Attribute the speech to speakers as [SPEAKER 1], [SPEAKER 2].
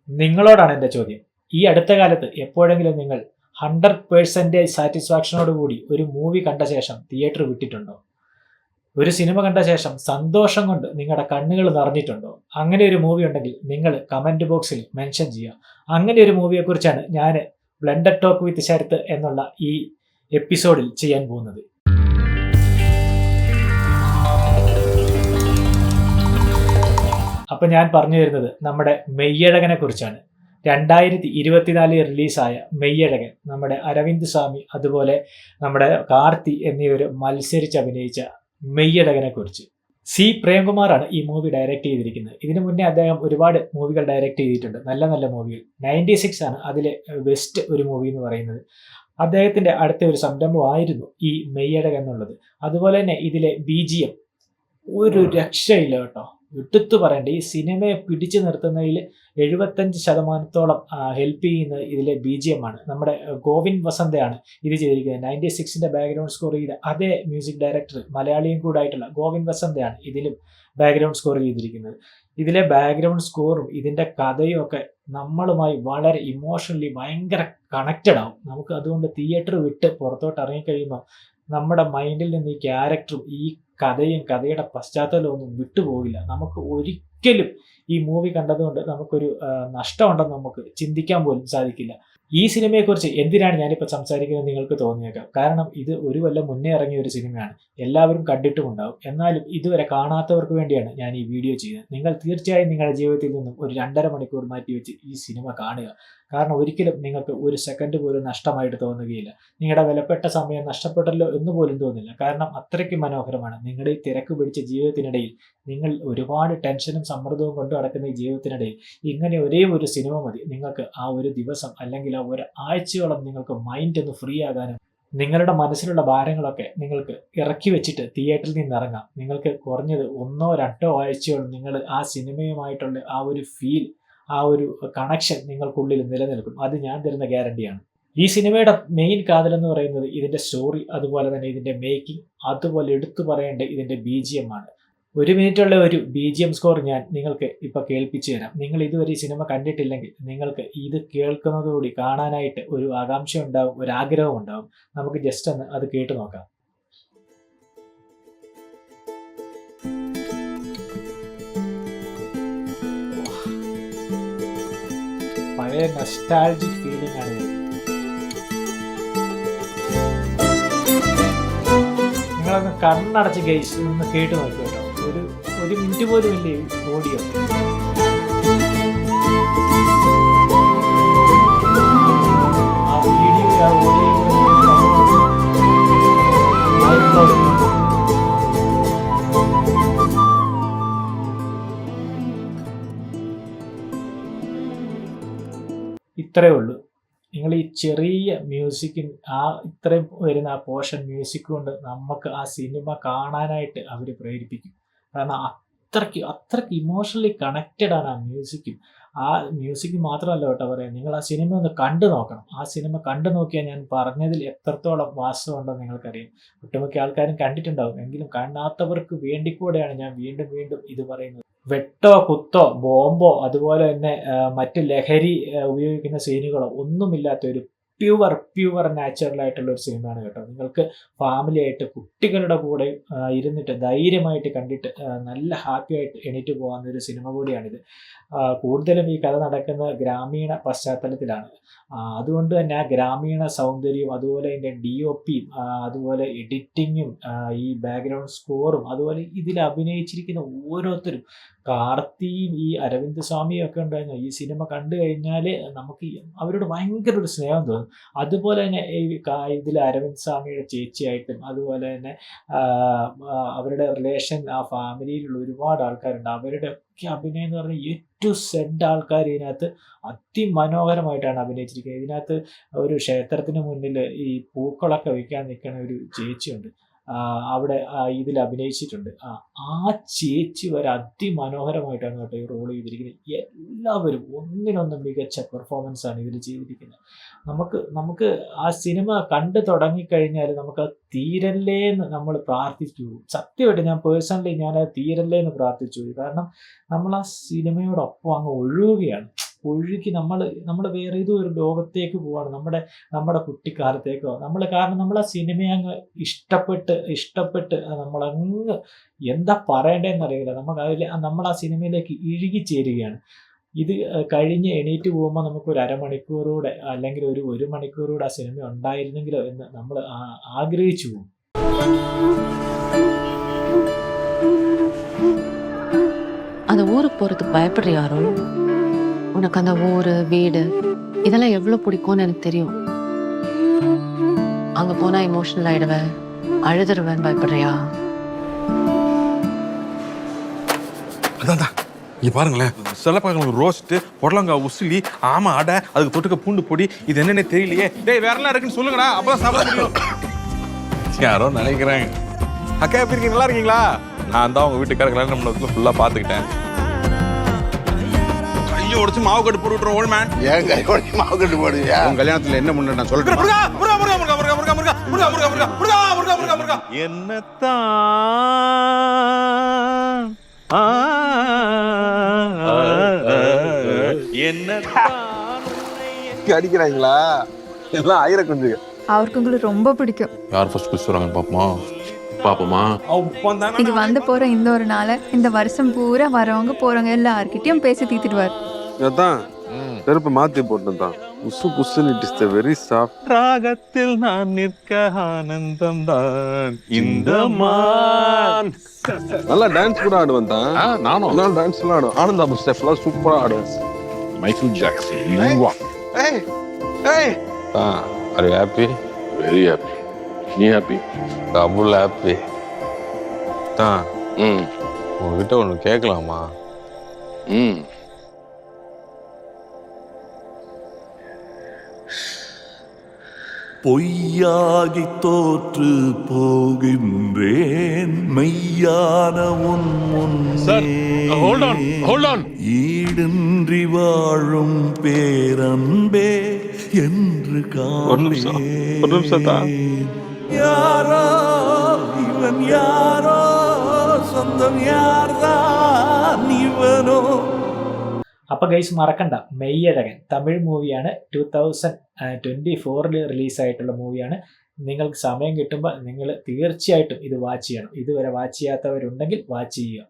[SPEAKER 1] നിങ്ങളോടാണ് എൻ്റെ ചോദ്യം. ഈ അടുത്ത കാലത്ത് എപ്പോഴെങ്കിലും നിങ്ങൾ 100% സാറ്റിസ്ഫാക്ഷനോട് കൂടി ഒരു മൂവി കണ്ട ശേഷം തിയേറ്റർ വിട്ടിട്ടുണ്ടോ? ഒരു സിനിമ കണ്ട ശേഷം സന്തോഷം കൊണ്ട് നിങ്ങളുടെ കണ്ണുകൾ നിറഞ്ഞിട്ടുണ്ടോ? അങ്ങനെ ഒരു മൂവി ഉണ്ടെങ്കിൽ നിങ്ങൾ കമന്റ് ബോക്സിൽ മെൻഷൻ ചെയ്യുക. അങ്ങനെ ഒരു മൂവിയെക്കുറിച്ചാണ് ഞാൻ ബ്ലെൻഡഡ് ടോക്ക് വിത്ത് ശരത്ത് എന്നുള്ള ഈ എപ്പിസോഡിൽ ചെയ്യാൻ പോകുന്നത്. അപ്പം ഞാൻ പറഞ്ഞു വരുന്നത് നമ്മുടെ മെയ്യഴകനെ കുറിച്ചാണ്. 2024 റിലീസായ മെയ്യഴകൻ, നമ്മുടെ അരവിന്ദ് സ്വാമി അതുപോലെ നമ്മുടെ കാർത്തി എന്നിവർ മത്സരിച്ച് അഭിനയിച്ച മെയ്യഴകനെ കുറിച്ച്. സി പ്രേംകുമാറാണ് ഈ മൂവി ഡയറക്റ്റ് ചെയ്തിരിക്കുന്നത്. ഇതിനു മുന്നേ അദ്ദേഹം ഒരുപാട് മൂവികൾ ഡയറക്റ്റ് ചെയ്തിട്ടുണ്ട്, നല്ല നല്ല മൂവികൾ. 96 ആണ് അതിലെ ബെസ്റ്റ് ഒരു മൂവി എന്ന് പറയുന്നത്. അദ്ദേഹത്തിന്റെ അടുത്ത ഒരു സംരംഭമായിരുന്നു ഈ മെയ്യഴകൻ എന്നുള്ളത്. അതുപോലെ തന്നെ ഇതിലെ BGM ഒരു രക്ഷയില്ല കേട്ടോ, എടുത്തു പറയേണ്ട. ഈ സിനിമയെ പിടിച്ചു നിർത്തുന്നതിൽ 75% ഹെൽപ്പ് ചെയ്യുന്നത് ഇതിലെ BGM ആണ്. നമ്മുടെ ഗോവിന്ദ് വസന്തയാണ് ഇത് ചെയ്തിരിക്കുന്നത്. 96ന്റെ ബാക്ക്ഗ്രൗണ്ട് സ്കോർ ചെയ്ത അതേ മ്യൂസിക് ഡയറക്ടർ, മലയാളിയും കൂടെ ആയിട്ടുള്ള ഗോവിന്ദ് വസന്തയാണ് ഇതിലും ബാക്ക്ഗ്രൗണ്ട് സ്കോർ ചെയ്തിരിക്കുന്നത്. ഇതിലെ ബാക്ക്ഗ്രൗണ്ട് സ്കോറും ഇതിൻ്റെ കഥയും ഒക്കെ നമ്മളുമായി വളരെ ഇമോഷണലി ഭയങ്കര കണക്റ്റഡ് ആവും. നമുക്ക് അതുകൊണ്ട് തിയേറ്റർ വിട്ട് പുറത്തോട്ട് ഇറങ്ങിക്കഴിയുമ്പോൾ നമ്മുടെ മൈൻഡിൽ നിന്ന് ഈ ക്യാരക്ടറും ഈ കഥയും കഥയുടെ പശ്ചാത്തലവും ഒന്നും വിട്ടുപോകില്ല. നമുക്ക് ഒരിക്കലും ഈ മൂവി കണ്ടതുകൊണ്ട് നമുക്കൊരു നഷ്ടമുണ്ടെന്ന് നമുക്ക് ചിന്തിക്കാൻ പോലും സാധിക്കില്ല. ഈ സിനിമയെക്കുറിച്ച് എന്തിനാണ് ഞാനിപ്പോൾ സംസാരിക്കുന്നത് നിങ്ങൾക്ക് തോന്നിയേക്കാം. കാരണം ഇത് ഒരു കൊല്ലം മുന്നേ ഇറങ്ങിയ ഒരു സിനിമയാണ്, എല്ലാവരും കണ്ടിട്ടുമുണ്ടാവും. എന്നാലും ഇതുവരെ കാണാത്തവർക്ക് വേണ്ടിയാണ് ഞാൻ ഈ വീഡിയോ ചെയ്യുന്നത്. നിങ്ങൾ തീർച്ചയായും നിങ്ങളുടെ ജീവിതത്തിൽ നിന്നും ഒരു 2.5 മണിക്കൂർ മാറ്റി വെച്ച് ഈ സിനിമ കാണുക. കാരണം ഒരിക്കലും നിങ്ങൾക്ക് ഒരു സെക്കൻഡ് പോലും നഷ്ടമായിട്ട് തോന്നുകയില്ല. നിങ്ങളുടെ വിലപ്പെട്ട സമയം നഷ്ടപ്പെട്ടല്ലോ എന്ന് പോലും തോന്നില്ല. കാരണം അത്രയ്ക്ക് മനോഹരമാണ്. നിങ്ങളുടെ ഈ തിരക്ക് പിടിച്ച ജീവിതത്തിനിടയിൽ, നിങ്ങൾ ഒരുപാട് ടെൻഷനും സമ്മർദ്ദവും കൊണ്ട് നടക്കുന്ന ഈ ജീവിതത്തിനിടയിൽ ഇങ്ങനെ ഒരേ ഒരു സിനിമ മതി നിങ്ങൾക്ക് ആ ഒരു ദിവസം അല്ലെങ്കിൽ ആ ഒരു ആഴ്ചയോളം നിങ്ങൾക്ക് മൈൻഡ് ഒന്ന് ഫ്രീ ആകാനും നിങ്ങളുടെ മനസ്സിലുള്ള ഭാരങ്ങളൊക്കെ നിങ്ങൾക്ക് ഇറക്കി വെച്ചിട്ട് തിയേറ്ററിൽ നിന്ന് ഇറങ്ങാം. നിങ്ങൾക്ക് കുറഞ്ഞത് 1-2 ആഴ്ചയോളം നിങ്ങൾ ആ സിനിമയുമായിട്ടുള്ള ആ ഒരു ഫീൽ, ആ ഒരു കണക്ഷൻ നിങ്ങൾക്കുള്ളിൽ നിലനിൽക്കും. അത് ഞാൻ തരുന്ന ഗ്യാരണ്ടിയാണ്. ഈ സിനിമയുടെ മെയിൻ കാതലെന്ന് പറയുന്നത് ഇതിൻ്റെ സ്റ്റോറി, അതുപോലെ തന്നെ ഇതിൻ്റെ മേക്കിംഗ്, അതുപോലെ എടുത്തു പറയേണ്ട ഇതിൻ്റെ BGM ആണ്. 1 മിനിറ്റുള്ള ഒരു BGM സ്കോർ ഞാൻ നിങ്ങൾക്ക് ഇപ്പോൾ കേൾപ്പിച്ചു തരാം. നിങ്ങൾ ഇതുവരെ ഈ സിനിമ കണ്ടിട്ടില്ലെങ്കിൽ നിങ്ങൾക്ക് ഇത് കേൾക്കുന്നതോടുകൂടി കാണാനായിട്ട് ഒരു ആകാംക്ഷ ഉണ്ടാവും, ഒരു ആഗ്രഹം ഉണ്ടാവും. നമുക്ക് ജസ്റ്റ് ഒന്ന് അത് കേട്ടു നോക്കാം. പഴയ നൊസ്റ്റാൾജിക് ഫീലിംഗ് ആണ് ഇത്. നിങ്ങളൊന്ന് കണ്ണടച്ച് ഗൈസ് ഒന്ന് കേട്ട് നോക്കി കേട്ടോ. ഒരു മിനിറ്റ് പോലും ഇല്ലേ ഓഡിയോ. ആ വീഡിയോ ആ ഓഡിയോ ഇത്രയേ ഉള്ളൂ. നിങ്ങൾ ഈ ചെറിയ മ്യൂസിക്കിൻ ഇത്രയും വരുന്ന ആ പോർഷൻ മ്യൂസിക് കൊണ്ട് നമുക്ക് ആ സിനിമ കാണാനായിട്ട് അവർ പ്രേരിപ്പിക്കും. കാരണം അത്രയ്ക്ക് ഇമോഷണലി കണക്റ്റഡ് ആണ് ആ മ്യൂസിക്കും. ആ മ്യൂസിക് മാത്രമല്ല കേട്ടോ പറയാം, നിങ്ങൾ ആ സിനിമ ഒന്ന് കണ്ടു നോക്കണം. ആ സിനിമ കണ്ടു നോക്കിയാൽ ഞാൻ പറഞ്ഞതിൽ എത്രത്തോളം വാസ്തവമുണ്ടെന്ന് നിങ്ങൾക്കറിയാം. ഒട്ടുമിക്ക ആൾക്കാരും കണ്ടിട്ടുണ്ടാവും, എങ്കിലും കാണാത്തവർക്ക് വേണ്ടിക്കൂടെയാണ് ഞാൻ വീണ്ടും വീണ്ടും ഇത് പറയുന്നത്. വെട്ടോ കുത്തോ ബോംബോ അതുപോലെ തന്നെ മറ്റ് ലഹരി ഉപയോഗിക്കുന്ന സീനുകളോ ഒന്നുമില്ലാത്ത ഒരു പ്യുവർ നാച്ചുറൽ ആയിട്ടുള്ള ഒരു സിനിമയാണ് കേട്ടോ. നിങ്ങൾക്ക് ഫാമിലി ആയിട്ട് കുട്ടികളുടെ കൂടെ ഇരുന്നിട്ട് ധൈര്യമായിട്ട് കണ്ടിട്ട് നല്ല ഹാപ്പി ആയിട്ട് എണീറ്റ് പോകുന്ന ഒരു സിനിമ കൂടിയാണിത്. കൂടുതലും ഈ കഥ നടക്കുന്ന ഗ്രാമീണ പശ്ചാത്തലത്തിലാണ്. അതുകൊണ്ട് തന്നെ ആ ഗ്രാമീണ സൗന്ദര്യവും അതുപോലെ അതിൻ്റെ DOPയും അതുപോലെ എഡിറ്റിങ്ങും ഈ ബാക്ക്ഗ്രൗണ്ട് സ്കോറും അതുപോലെ ഇതിൽ അഭിനയിച്ചിരിക്കുന്ന ഓരോരുത്തരും, കാർത്തിയും ഈ അരവിന്ദ് സ്വാമിയും ഒക്കെ ഉണ്ടായിരുന്നു. ഈ സിനിമ കണ്ടു കഴിഞ്ഞാൽ നമുക്ക് അവരോട് ഭയങ്കര ഒരു സ്നേഹം തോന്നും. അതുപോലെ തന്നെ ഇതിൽ അരവിന്ദ് സ്വാമിയുടെ ചേച്ചിയായിട്ടും അതുപോലെ തന്നെ അവരുടെ റിലേഷൻ, ആ ഫാമിലിയിലുള്ള ഒരുപാട് ആൾക്കാരുണ്ട്. അവരുടെ ഒക്കെ അഭിനയം എന്ന് പറഞ്ഞാൽ A to Z ആൾക്കാർ ഇതിനകത്ത് അതിമനോഹരമായിട്ടാണ് അഭിനയിച്ചിരിക്കുന്നത്. ഇതിനകത്ത് ഒരു ക്ഷേത്രത്തിന് മുന്നിൽ ഈ പൂക്കളൊക്കെ വയ്ക്കാൻ നിൽക്കുന്ന ഒരു ചേച്ചിയുണ്ട്, അവിടെ ഇതിൽ അഭിനയിച്ചിട്ടുണ്ട്. ആ ചേച്ചി വരെ അതിമനോഹരമായിട്ടാണ് കേട്ടോ ഈ റോൾ ചെയ്തിരിക്കുന്നത്. എല്ലാവരും ഒന്നിനൊന്ന് മികച്ച പെർഫോമൻസ് ആണ് ഇതിൽ ചെയ്തിരിക്കുന്നത്. നമുക്ക് ആ സിനിമ കണ്ടു തുടങ്ങിക്കഴിഞ്ഞാൽ നമുക്ക് അത് തീരല്ലേ എന്ന് നമ്മൾ പ്രാർത്ഥിച്ചു. സത്യമായിട്ട് ഞാൻ പേഴ്സണലി അത് തീരല്ലേ എന്ന് പ്രാർത്ഥിച്ചു. കാരണം നമ്മൾ ആ സിനിമയോടൊപ്പം അങ്ങ് ഒഴുകുകയാണ്. ഒഴുകി നമ്മൾ വേറെ ഏതോ ഒരു ലോകത്തേക്ക് പോവാണ്. നമ്മുടെ കുട്ടിക്കാലത്തേക്കോ കാരണം നമ്മൾ ആ സിനിമയെ അങ്ങ് ഇഷ്ടപ്പെട്ട് നമ്മളങ്ങ് എന്താ പറയണ്ടേന്ന് അറിയില്ല. നമ്മൾ ആ സിനിമയിലേക്ക് ഇഴുകിച്ചേരുകയാണ്. ഇത് കഴിഞ്ഞ് എണീറ്റ് പോകുമ്പോൾ നമുക്കൊരു അരമണിക്കൂറൂടെ അല്ലെങ്കിൽ ഒരു മണിക്കൂറൂടെ ആ സിനിമ ഉണ്ടായിരുന്നെങ്കിലോ എന്ന് നമ്മൾ ആഗ്രഹിച്ചു പോകും.
[SPEAKER 2] அந்த ஊருக்கு போறதுக்கு பயப்படுறியா அருள்? உனக்கு அந்த ஊரு, வீடு இதெல்லாம் எவ்வளவு பிடிக்கும்னு எனக்கு தெரியும். அங்க போனா எமோஷனல் ஆயிடுவேன், அழுதுருவேன். பயப்படுறியா?
[SPEAKER 3] அதான் இங்க பாருங்களேன், சிலப்பாங்களுக்கு ரோஸ்ட், புடலங்காய் உசிலி, ஆமா அடை, அதுக்கு தொட்டுக்க பூண்டு பொடி, இது என்னன்னே தெரியலையே. டேய் வேற எல்லாம் இருக்குன்னு சொல்லுங்கடா, அப்பதான் சாப்பிட முடியும். யாரோ நினைக்கிறாங்க. அக்கா எப்படி இருக்கீங்க? நல்லா இருக்கீங்களா? நான் தான் உங்க வீட்டுக்கார கல்யாணம் பண்ணதுல ஃபுல்லா பாத்துக்கிட்டேன். கையை உடைச்சு மாவு கட்டு போட்டு விட்டுறோம் ஓல்ட் மேன்.
[SPEAKER 4] ஏன் கை உடைச்சு மாவு கட்டு போடுவியா? உங்க கல்யாணத்துல என்ன முன்ன நான் சொல்றேன். என்னத்தான் அடிக்கிறாங்களா? எல்லாம் ஆயிரம் கொஞ்சம்.
[SPEAKER 5] அவருக்கு உங்களுக்கு ரொம்ப பிடிக்கும்.
[SPEAKER 3] யார் ஃபர்ஸ்ட் குஸ் வராங்க பாப்போமா?
[SPEAKER 5] இங்க வந்து போற இந்த ஒரு நாளை இந்த வருஷம் பூரா வரவங்க போறவங்க எல்லார்கிட்டயும் பேசி தீர்த்துடுவார்.
[SPEAKER 4] அதான் செருப்பு மாத்தி போட்டுதான். புசு புசுன்னு it is the very soft.
[SPEAKER 3] ராகத்தில் நான் நிற்க ஆனந்தம் தான் இந்த மான்.
[SPEAKER 4] நல்லா டான்ஸ் கூட ஆடுவேன் தான்.
[SPEAKER 3] நானும்
[SPEAKER 4] நல்லா டான்ஸ் எல்லாம் ஆடுவேன். ஆனந்தம் ஸ்டெப்லாம் சூப்பரா ஆடுவேன்.
[SPEAKER 3] Michael Jackson.
[SPEAKER 4] ஏய் ஏய்
[SPEAKER 3] are you happy?
[SPEAKER 4] Very happy. நீ ஹாப்பி?
[SPEAKER 3] டபுள் ஹாப்பி தான். உங்ககிட்ட ஒன்று கேட்கலாமா?
[SPEAKER 6] பொய்யாகி தோற்று போகின்றேன் மெய்யான உன் முன்னே ஈடின்றி வாழும் பேரன்பே என்று காணேன். யாரோ இவன் யாரோ சொந்தம் யார்தான் இவனோ.
[SPEAKER 1] അപ്പോൾ ഗൈസ് മറക്കണ്ട, മെയ്യഴകൻ തമിഴ് മൂവിയാണ്. 2024 റിലീസായിട്ടുള്ള മൂവിയാണ്. നിങ്ങൾക്ക് സമയം കിട്ടുമ്പോൾ നിങ്ങൾ തീർച്ചയായിട്ടും ഇത് വാച്ച് ചെയ്യണം. ഇതുവരെ വാച്ച് ചെയ്യാത്തവരുണ്ടെങ്കിൽ വാച്ച് ചെയ്യുക.